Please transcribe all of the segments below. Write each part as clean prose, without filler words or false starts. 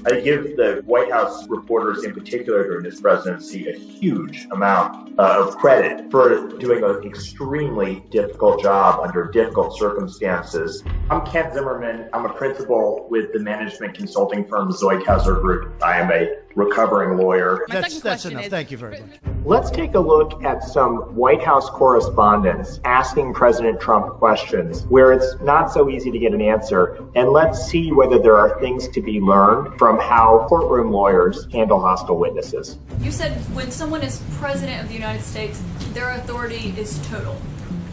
I give the White House reporters in particular during this presidency a huge amount of credit for doing an extremely difficult job under difficult circumstances. I'm Kent Zimmerman. I'm a principal with the management consulting firm Zoykazer Group. I am a recovering lawyer. That's enough. Thank you very much. Let's take a look at some White House correspondence asking President Trump questions where it's not so easy to get an answer, and let's see whether there are things to be learned from how courtroom lawyers handle hostile witnesses. You said when someone is president of the United States, their authority is total.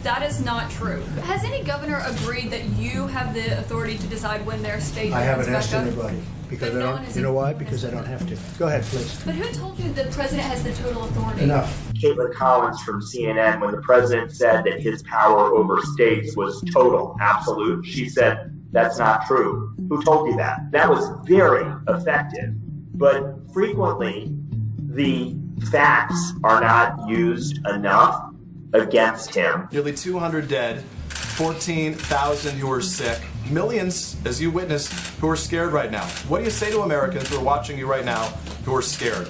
That is not true. Has any governor agreed that you have the authority to decide when their state? I haven't asked anybody because I don't. You know why? Because I don't have to. Go ahead, please. But who told you the president has the total authority? Enough. Caitlin Collins from CNN, when the president said that his power over states was total, absolute, she said, that's not true. Who told you that? That was very effective. But frequently, the facts are not used enough against him. Nearly 200 dead, 14,000 who are sick, millions, as you witnessed, who are scared right now. What do you say to Americans who are watching you right now who are scared?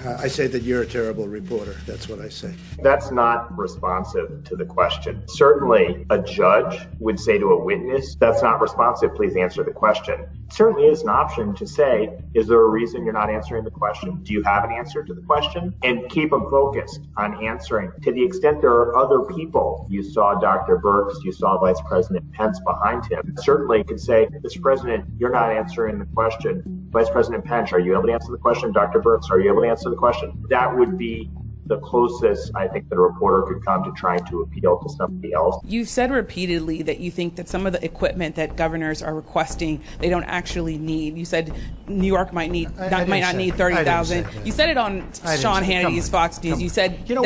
I say that you're a terrible reporter. That's what I say. That's not responsive to the question. Certainly, a judge would say to a witness, that's not responsive, please answer the question. It certainly is an option to say, is there a reason you're not answering the question? Do you have an answer to the question? And keep them focused on answering. To the extent there are other people, you saw Dr. Birx, you saw Vice President Pence behind him, certainly could say, Mr. President, you're not answering the question. Vice President Pence, are you able to answer the question? Dr. Birx, are you able to answer the question? That would be the closest I think that a reporter could come to trying to appeal to somebody else. You've said repeatedly that you think that some of the equipment that governors are requesting they don't actually need. You said New York might not need 30,000. You said it on Sean Hannity's Fox News. You said that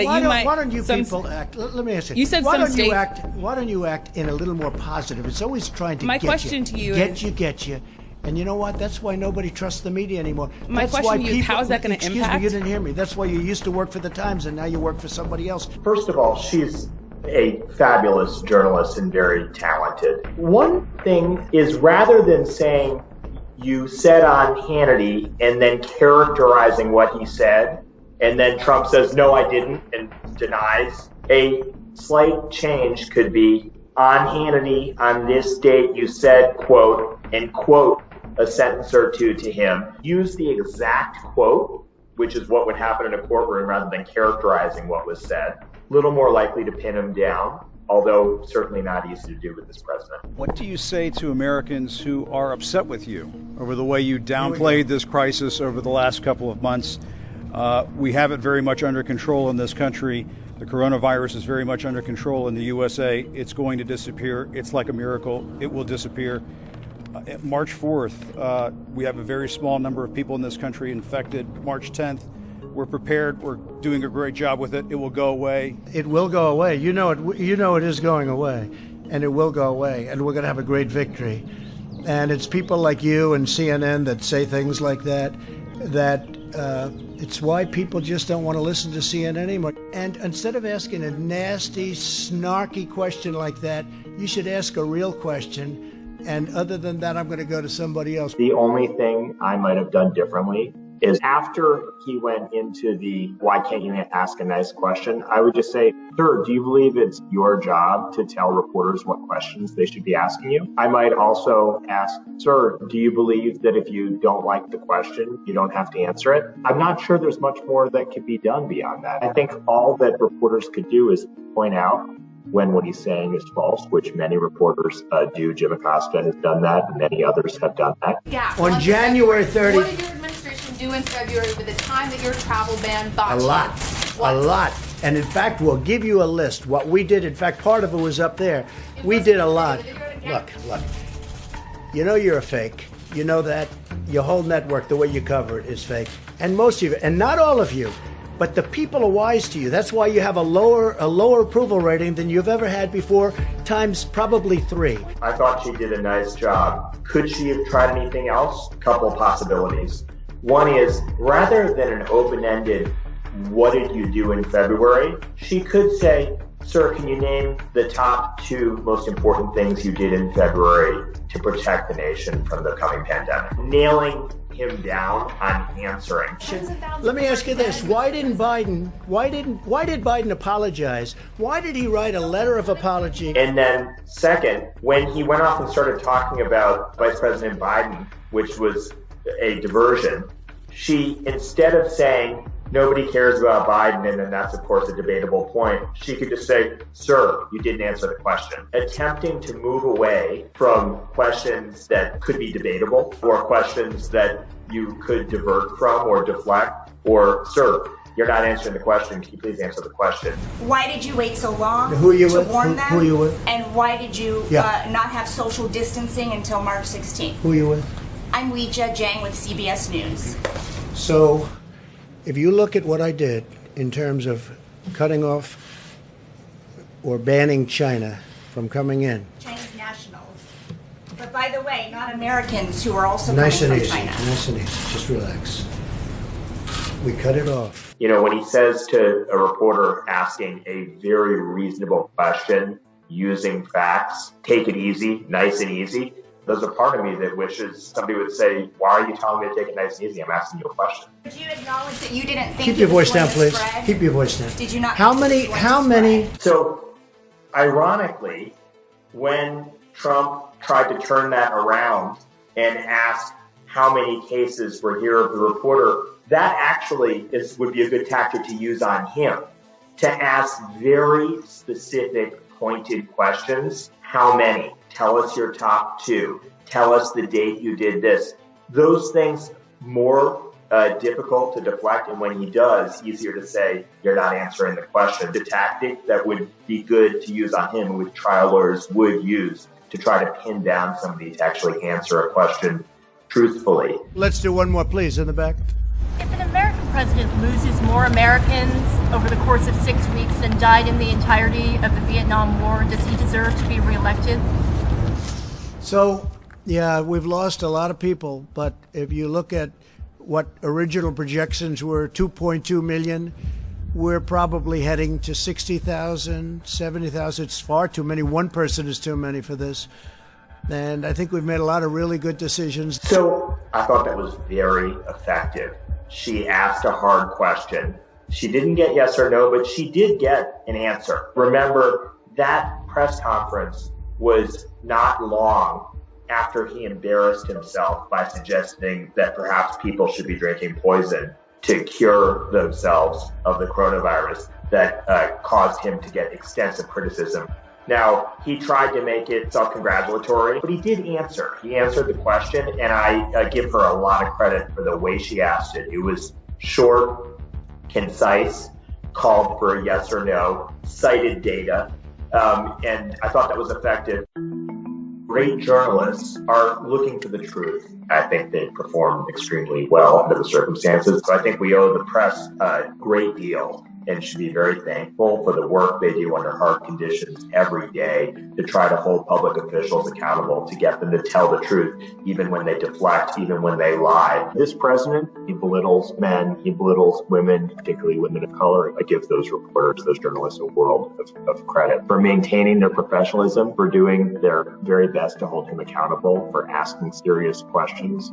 why don't you people act? Let me ask you. You said why don't you act in a little more positive? It's always trying to get you. And you know what? That's why nobody trusts the media anymore. My question to you is, how is that going to impact? Excuse me, you didn't hear me. That's why you used to work for the Times and now you work for somebody else. First of all, she's a fabulous journalist and very talented. One thing is, rather than saying you said on Hannity and then characterizing what he said, and then Trump says, no, I didn't, and denies, a slight change could be, on Hannity, on this date, you said, quote, and quote a sentence or two to him. Use the exact quote, which is what would happen in a courtroom, rather than characterizing what was said. A little more likely to pin him down, although certainly not easy to do with this president. What do you say to Americans who are upset with you over the way you downplayed this crisis over the last couple of months? We have it very much under control in this country. The coronavirus is very much under control in the USA. It's going to disappear. It's like a miracle. It will disappear. March 4th, we have a very small number of people in this country infected. March 10th, we're prepared. We're doing a great job with it. It will go away. It will go away. You know it is going away, and it will go away, and we're going to have a great victory. And it's people like you and CNN that say things like that it's why people just don't want to listen to CNN anymore. And instead of asking a nasty, snarky question like that, you should ask a real question. And other than that, I'm going to go to somebody else. The only thing I might have done differently is after he went into the why can't you ask a nice question, I would just say, sir, do you believe it's your job to tell reporters what questions they should be asking you? I might also ask, sir, do you believe that if you don't like the question, you don't have to answer it? I'm not sure there's much more that could be done beyond that. I think all that reporters could do is point out when what he's saying is false, which many reporters do. Jim Acosta has done that, and many others have done that. Yeah. On January 30th. What did your administration do in February by the time that your travel ban botched? A lot. And in fact, we'll give you a list. What we did, in fact, part of it was up there. We did a lot. Look. You know you're a fake. You know that. Your whole network, the way you cover it, is fake. And most of you, and not all of you, but the people are wise to you. That's why you have a lower approval rating than you've ever had before, times probably 3. I thought she did a nice job. Could she have tried anything else? Couple possibilities. One is, rather than an open-ended, what did you do in February? She could say, sir, can you name the top 2 most important things you did in February to protect the nation from the coming pandemic? Nailing him down on answering. Let me ask you this: Why did Biden apologize? Why did he write a letter of apology? And then second, when he went off and started talking about Vice President Biden, which was a diversion, she, instead of saying nobody cares about Biden, and then that's of course a debatable point, she could just say, sir, you didn't answer the question. Attempting to move away from questions that could be debatable or questions that you could divert from or deflect, or sir, you're not answering the question. Can you please answer the question? Why did you wait so long to warn them? Who are you with? And why did you not have social distancing until March 16th? Who are you with? I'm Weijia Jiang with CBS News. So, if you look at what I did in terms of cutting off or banning China from coming in. Chinese nationals. But by the way, not Americans who are also coming from China. Nice and easy. Just relax. We cut it off. You know, when he says to a reporter asking a very reasonable question using facts, take it easy, nice and easy, there's a part of me that wishes somebody would say, why are you telling me to take it nice and easy? I'm asking you a question. Would you acknowledge that you didn't think Keep your voice down, please. Keep your voice down. Did you not? How many? So, ironically, when Trump tried to turn that around and ask how many cases were here of the reporter, that actually would be a good tactic to use on him, to ask very specific, pointed questions. How many? Tell us your top two. Tell us the date you did this. Those things more difficult to deflect, and when he does, easier to say, you're not answering the question. The tactic that would be good to use on him, which trial lawyers would use to try to pin down somebody to actually answer a question truthfully. Let's do one more, please, in the back. If an American president loses more Americans over the course of 6 weeks than died in the entirety of the Vietnam War, does he deserve to be reelected? So, yeah, we've lost a lot of people, but if you look at what original projections were, 2.2 million, we're probably heading to 60,000, 70,000. It's far too many. One person is too many for this. And I think we've made a lot of really good decisions. So I thought that was very effective. She asked a hard question. She didn't get yes or no, but she did get an answer. Remember, that press conference was not long after he embarrassed himself by suggesting that perhaps people should be drinking poison to cure themselves of the coronavirus that caused him to get extensive criticism. Now, he tried to make it self-congratulatory, but he did answer. He answered the question, and I give her a lot of credit for the way she asked it. It was short, concise, called for a yes or no, cited data, and I thought that was effective. Great journalists are looking for the truth. I think they performed extremely well under the circumstances. So I think we owe the press a great deal and should be very thankful for the work they do under hard conditions every day to try to hold public officials accountable, to get them to tell the truth, even when they deflect, even when they lie. This president, he belittles men, he belittles women, particularly women of color. I give those reporters, those journalists, a world of credit for maintaining their professionalism, for doing their very best to hold him accountable, for asking serious questions.